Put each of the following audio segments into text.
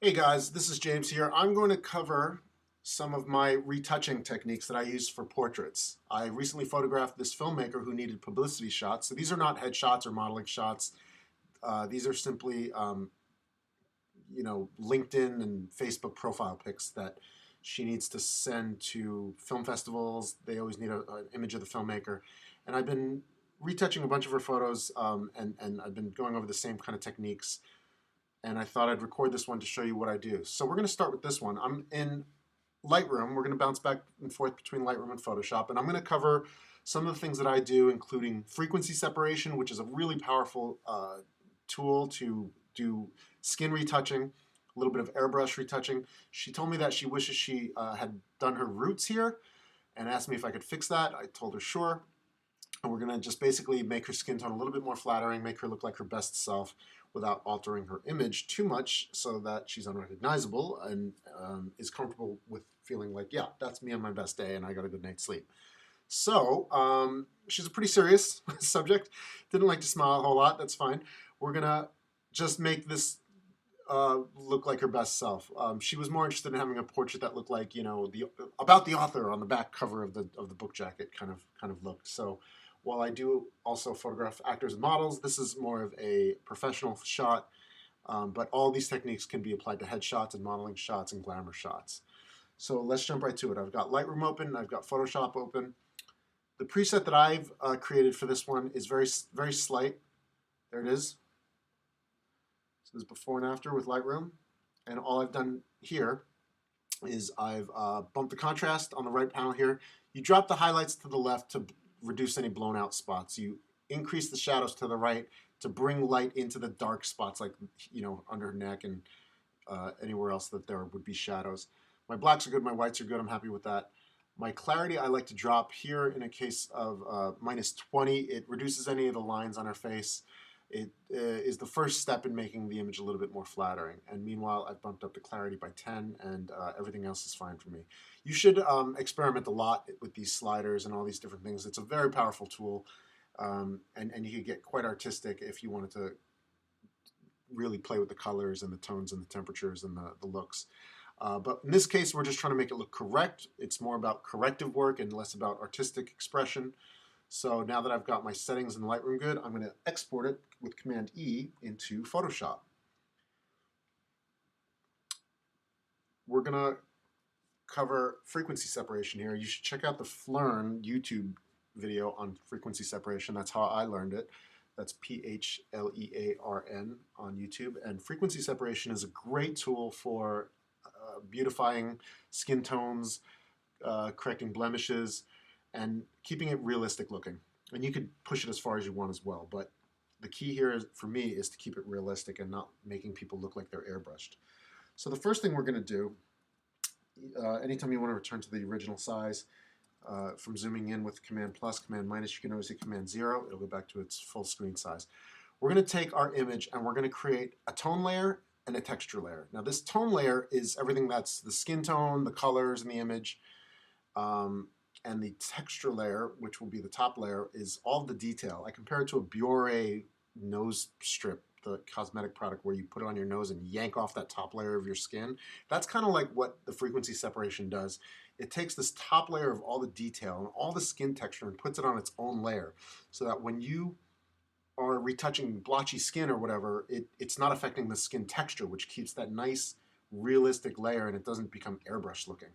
Hey guys, this is James here. I'm going to cover some of my retouching techniques that I use for portraits. I recently photographed this filmmaker who needed publicity shots. So these are not headshots or modeling shots. These are simply, LinkedIn and Facebook profile pics that she needs to send to film festivals. They always need an image of the filmmaker. And I've been retouching a bunch of her photos, and I've been going over the same kind of techniques, and I thought I'd record this one to show you what I do. So we're going to start with this one. I'm in Lightroom. We're going to bounce back and forth between Lightroom and Photoshop, and I'm going to cover some of the things that I do, including frequency separation, which is a really powerful tool to do skin retouching, a little bit of airbrush retouching. She told me that she wishes she had done her roots here and asked me if I could fix that. I told her sure. And we're going to just basically make her skin tone a little bit more flattering, make her look like her best self without altering her image too much so that she's unrecognizable and is comfortable with feeling like, yeah, that's me on my best day and I got a good night's sleep. So she's a pretty serious subject. Didn't like to smile a whole lot. That's fine. We're going to just make this look like her best self. She was more interested in having a portrait that looked like, about the author on the back cover of the book jacket kind of look. So while I do also photograph actors and models, this is more of a professional shot. But all these techniques can be applied to headshots and modeling shots and glamour shots. So let's jump right to it. I've got Lightroom open. I've got Photoshop open. The preset that I've created for this one is very, very slight. There it is. So this is before and after with Lightroom. And all I've done here is I've bumped the contrast on the right panel here. You drop the highlights to the left to reduce any blown out spots. You increase the shadows to the right to bring light into the dark spots, like under her neck and anywhere else that there would be shadows. My blacks are good, my whites are good, I'm happy with that. My clarity I like to drop here in a case of -20. It reduces any of the lines on her face. It is the first step in making the image a little bit more flattering. And meanwhile, I've bumped up the clarity by 10, and everything else is fine for me. You should experiment a lot with these sliders and all these different things. It's a very powerful tool, and you could get quite artistic if you wanted to really play with the colors and the tones and the temperatures and the looks. But in this case, we're just trying to make it look correct. It's more about corrective work and less about artistic expression. So now that I've got my settings in Lightroom good, I'm going to export it with Command E into Photoshop. We're going to cover frequency separation here. You should check out the Phlearn YouTube video on frequency separation. That's how I learned it. That's Phlearn on YouTube. And frequency separation is a great tool for beautifying skin tones, correcting blemishes, and keeping it realistic looking. And you could push it as far as you want as well, but the key here is, for me, is to keep it realistic and not making people look like they're airbrushed. So the first thing we're going to do, anytime you want to return to the original size, from zooming in with Command plus, Command minus, you can always hit Command 0. It'll go back to its full screen size. We're going to take our image and we're going to create a tone layer and a texture layer. Now this tone layer is everything that's the skin tone, the colors in the image, and the texture layer, which will be the top layer, is all the detail. I compare it to a Biore nose strip, the cosmetic product where you put it on your nose and yank off that top layer of your skin. That's kind of like what the frequency separation does. It takes this top layer of all the detail and all the skin texture and puts it on its own layer so that when you are retouching blotchy skin or whatever, it's not affecting the skin texture, which keeps that nice, realistic layer and it doesn't become airbrush looking.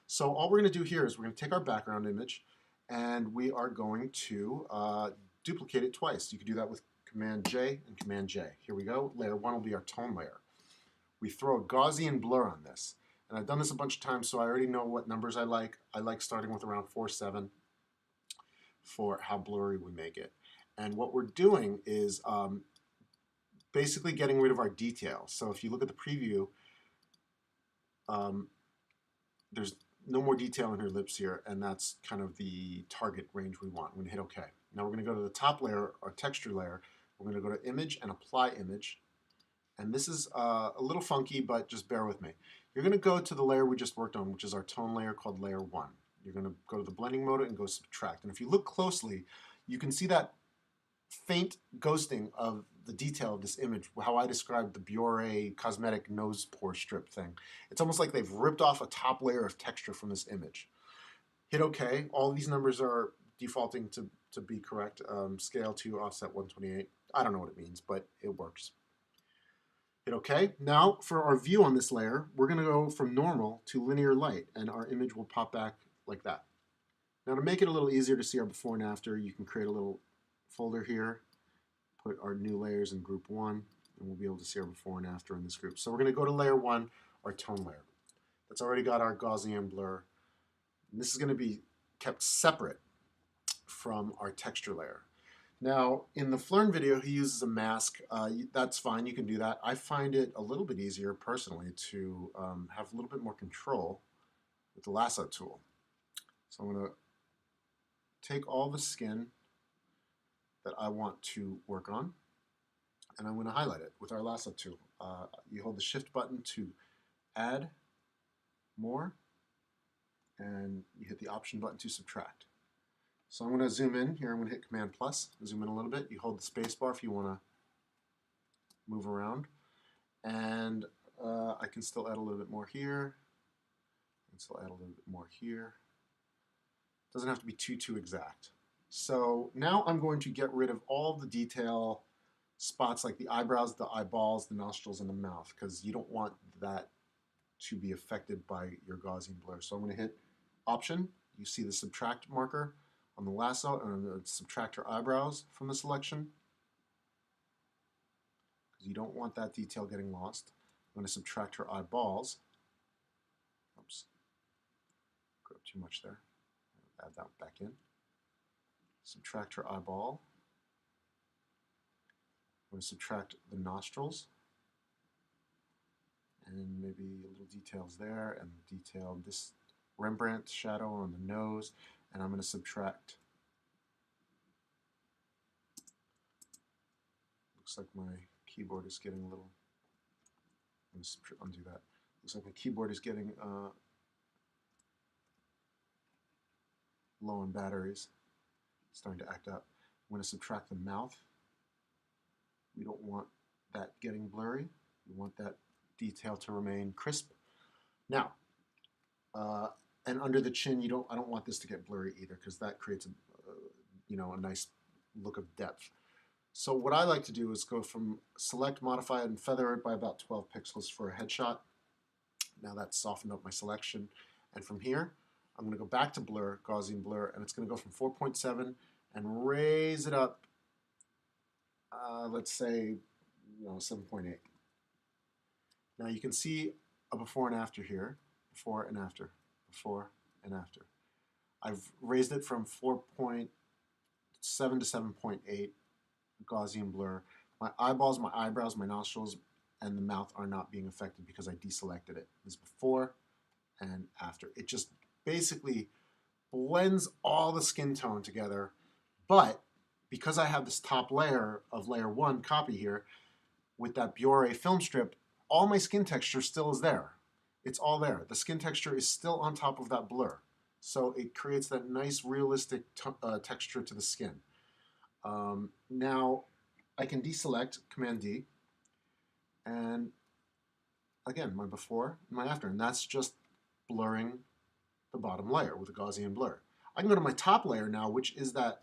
So all we're going to do here is we're going to take our background image and we are going to duplicate it twice. You can do that with Command J and Command J. Here we go. Layer 1 will be our tone layer. We throw a Gaussian blur on this. And I've done this a bunch of times, so I already know what numbers I like. I like starting with around 4.7 for how blurry we make it. And what we're doing is basically getting rid of our detail. So if you look at the preview, there's no more detail in her lips here, and that's kind of the target range we want. We're going to hit OK. Now we're going to go to the top layer, our texture layer. We're going to go to Image and Apply Image. And this is a little funky, but just bear with me. You're going to go to the layer we just worked on, which is our tone layer called Layer 1. You're going to go to the blending mode and go Subtract. And if you look closely, you can see that faint ghosting of the detail of this image, how I described the Biore cosmetic nose pore strip thing. It's almost like they've ripped off a top layer of texture from this image. Hit OK. All these numbers are defaulting to be correct. Scale to offset 128. I don't know what it means, but it works. Hit OK. Now for our view on this layer, we're going to go from normal to linear light, and our image will pop back like that. Now to make it a little easier to see our before and after, you can create a little folder here, put our new layers in group 1, and we'll be able to see our before and after in this group. So we're going to go to layer 1, our tone layer. That's already got our Gaussian blur. And this is going to be kept separate from our texture layer. Now, in the Flern video, he uses a mask. That's fine, you can do that. I find it a little bit easier, personally, to have a little bit more control with the lasso tool. So I'm going to take all the skin that I want to work on, and I'm going to highlight it with our lasso tool. You hold the shift button to add more, and you hit the option button to subtract. So I'm going to zoom in here. I'm going to hit Command plus, zoom in a little bit. You hold the space bar if you want to move around, and I can still add a little bit more here, and still add a little bit more here. Doesn't have to be too exact. So now I'm going to get rid of all the detail spots like the eyebrows, the eyeballs, the nostrils, and the mouth, because you don't want that to be affected by your Gaussian blur. So I'm going to hit Option. You see the subtract marker on the lasso, and I'm going to subtract your eyebrows from the selection, because you don't want that detail getting lost. I'm going to subtract her eyeballs. Oops, got too much there. Add that back in. Subtract her eyeball. I'm going to subtract the nostrils, and maybe a little details there, and detail this Rembrandt shadow on the nose, and I'm going to subtract. Looks like my keyboard is getting a little. I'm going to undo that. Looks like my keyboard is getting low on batteries. It's starting to act up. I'm going to subtract the mouth. We don't want that getting blurry. We want that detail to remain crisp. Now, and under the chin, I don't want this to get blurry either, because that creates a nice look of depth. So what I like to do is go from select, modify, and feather it by about 12 pixels for a headshot. Now that's softened up my selection, and from here, I'm going to go back to blur, Gaussian blur, and it's going to go from 4.7 and raise it up, let's say, 7.8. Now you can see a before and after here, before and after, before and after. I've raised it from 4.7 to 7.8 Gaussian blur. My eyeballs, my eyebrows, my nostrils, and the mouth are not being affected because I deselected it. This is before and after. It just basically blends all the skin tone together, but because I have this top layer of layer 1 copy here with that Biore film strip, all my skin texture still is there. It's all there. The skin texture is still on top of that blur. So it creates that nice realistic texture to the skin. Now I can deselect, Command D, and again, my before and my after, and that's just blurring the bottom layer with a Gaussian blur. I can go to my top layer now, which is that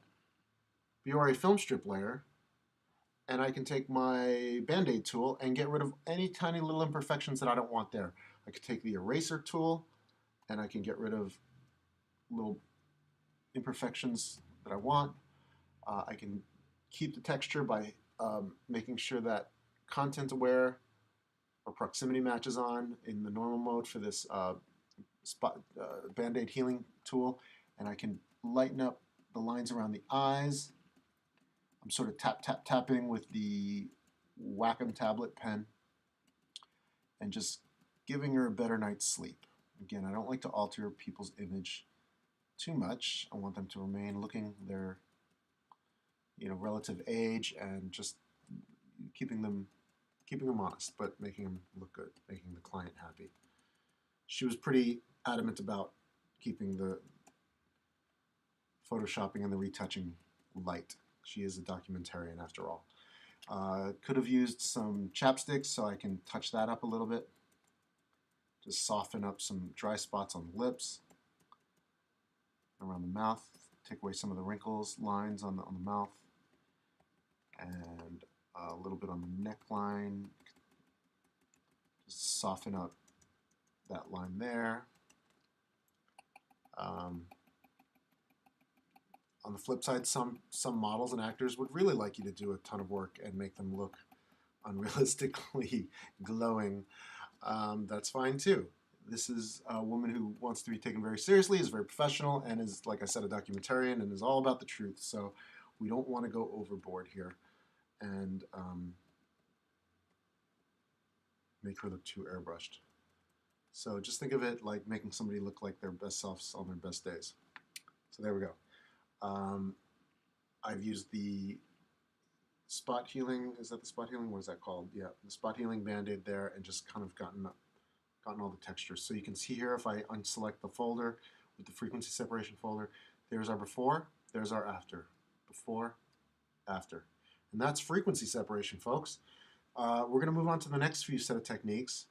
Biore film strip layer, and I can take my Band-Aid tool and get rid of any tiny little imperfections that I don't want there. I could take the eraser tool, and I can get rid of little imperfections that I want. I can keep the texture by making sure that content aware or proximity match is on in the normal mode for this Band-Aid healing tool, and I can lighten up the lines around the eyes. I'm sort of tapping with the Wacom tablet pen and just giving her a better night's sleep. Again, I don't like to alter people's image too much. I want them to remain looking their relative age, and just keeping them honest, but making them look good, making the client happy. She was pretty adamant about keeping the photoshopping and the retouching light. She is a documentarian after all. Could have used some chapstick so I can touch that up a little bit. Just soften up some dry spots on the lips, around the mouth, take away some of the wrinkles, lines on the mouth, and a little bit on the neckline. Just soften up that line there. On the flip side, some models and actors would really like you to do a ton of work and make them look unrealistically glowing. That's fine too. This is a woman who wants to be taken very seriously, is very professional, and is, like I said, a documentarian and is all about the truth. So we don't want to go overboard here and make her look too airbrushed. So just think of it like making somebody look like their best selves on their best days. So there we go. I've used the spot healing. Is that the spot healing? What is that called? Yeah, the spot healing Band-Aid there, and just kind of gotten all the textures. So you can see here if I unselect the folder with the frequency separation folder, there's our before, there's our after. Before, after. And that's frequency separation, folks. We're going to move on to the next few set of techniques.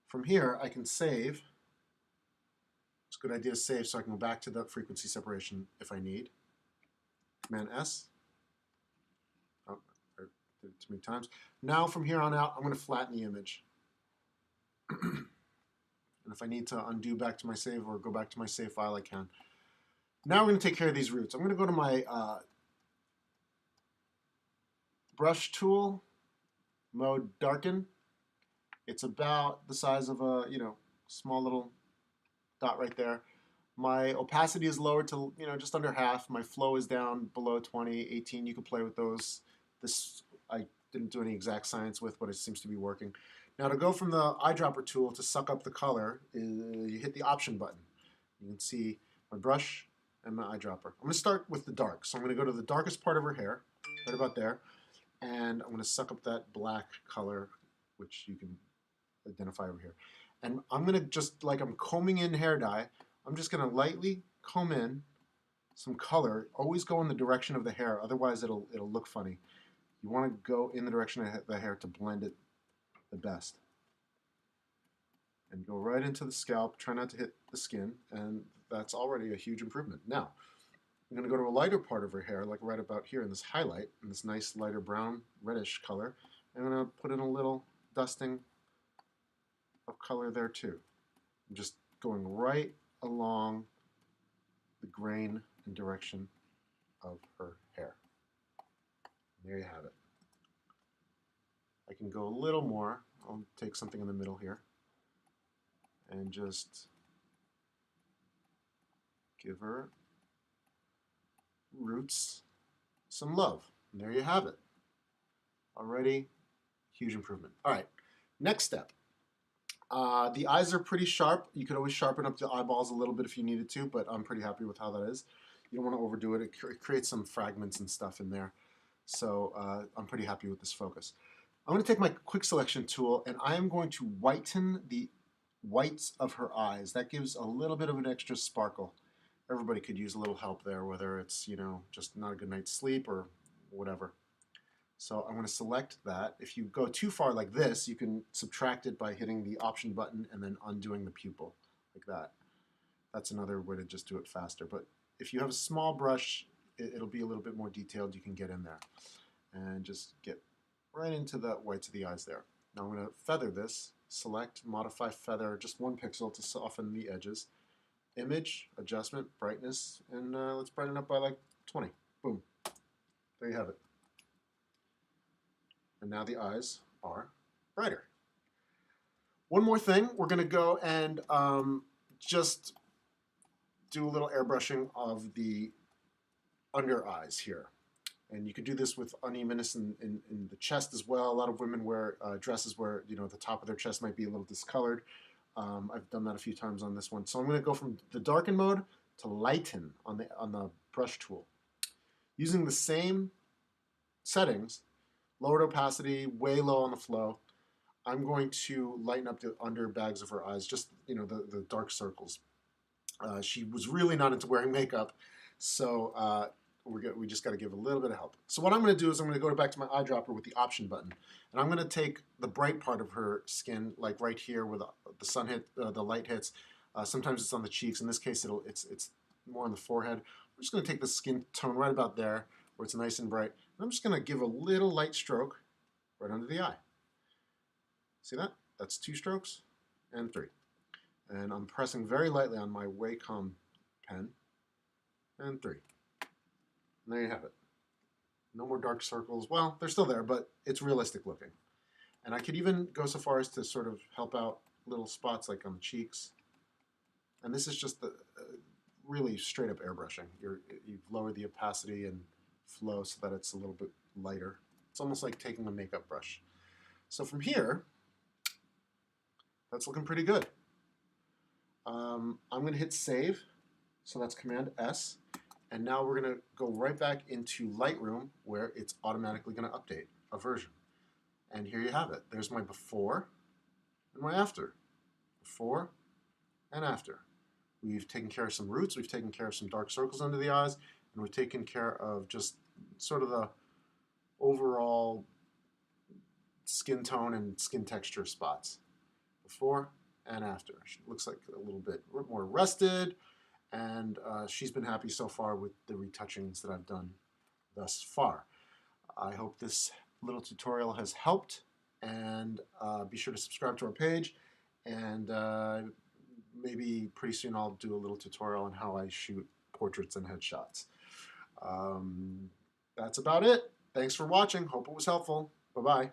From here, I can save. It's a good idea to save so I can go back to the frequency separation if I need. Command S. Oh, I did it too many times. Now from here on out, I'm going to flatten the image. And if I need to undo back to my save or go back to my save file, I can. Now we're going to take care of these roots. I'm going to go to my brush tool, mode darken. It's about the size of a small little dot right there. My opacity is lowered to just under half. My flow is down below 20, 18. You can play with those. This I didn't do any exact science with, but it seems to be working. Now to go from the eyedropper tool to suck up the color, you hit the option button. You can see my brush and my eyedropper. I'm going to start with the dark. So I'm going to go to the darkest part of her hair, right about there, and I'm going to suck up that black color, which you can identify over here. And I'm going to just, like I'm combing in hair dye, I'm just going to lightly comb in some color. Always go in the direction of the hair, otherwise it'll look funny. You want to go in the direction of the hair to blend it the best. And go right into the scalp, try not to hit the skin, and that's already a huge improvement. Now, I'm going to go to a lighter part of her hair, like right about here in this highlight, in this nice lighter brown, reddish color. I'm going to put in a little dusting of color there too. I'm just going right along the grain and direction of her hair. And there you have it. I can go a little more. I'll take something in the middle here and just give her roots some love. And there you have it. Already, huge improvement. All right, next step. The eyes are pretty sharp. You could always sharpen up the eyeballs a little bit if you needed to, but I'm pretty happy with how that is. You don't want to overdo it. It creates some fragments and stuff in there. So I'm pretty happy with this focus. I'm going to take my quick selection tool and I am going to whiten the whites of her eyes. That gives a little bit of an extra sparkle. Everybody could use a little help there, whether it's, just not a good night's sleep or whatever. So I'm going to select that. If you go too far like this, you can subtract it by hitting the option button and then undoing the pupil, like that. That's another way to just do it faster. But if you have a small brush, it'll be a little bit more detailed. You can get in there and just get right into the whites of the eyes there. Now I'm going to feather this. Select, modify feather, just 1 pixel to soften the edges. Image, adjustment, brightness, and let's brighten up by like 20. Boom. There you have it. And now the eyes are brighter. One more thing, we're going to go and just do a little airbrushing of the under eyes here. And you can do this with unevenness in the chest as well. A lot of women wear dresses where the top of their chest might be a little discolored. I've done that a few times on this one. So I'm going to go from the darken mode to lighten on the brush tool. Using the same settings, lowered opacity, way low on the flow, I'm going to lighten up the under bags of her eyes, just the dark circles. She was really not into wearing makeup, so we just got to give a little bit of help. So what I'm going to do is I'm going to go back to my eyedropper with the option button, and I'm going to take the bright part of her skin, like right here where the sun hit, the light hits. Sometimes it's on the cheeks. In this case, it's more on the forehead. I'm just going to take the skin tone right about there where it's nice and bright, and I'm just going to give a little light stroke right under the eye. See that? That's 2 strokes and 3. And I'm pressing very lightly on my Wacom pen, and 3. And there you have it. No more dark circles. Well, they're still there, but it's realistic looking. And I could even go so far as to sort of help out little spots like on the cheeks. And this is just the really straight up airbrushing. You've lowered the opacity and flow so that it's a little bit lighter. It's almost like taking a makeup brush. So from here, that's looking pretty good. I'm going to hit save. So that's Command S. And now we're going to go right back into Lightroom where it's automatically going to update a version. And here you have it. There's my before and my after. Before and after. We've taken care of some roots, we've taken care of some dark circles under the eyes, and we've taken care of just sort of the overall skin tone and skin texture spots. Before and after. She looks like a little bit more rested, and she's been happy so far with the retouchings that I've done thus far. I hope this little tutorial has helped, and be sure to subscribe to our page, and maybe pretty soon I'll do a little tutorial on how I shoot portraits and headshots. That's about it. Thanks for watching. Hope it was helpful. Bye-bye.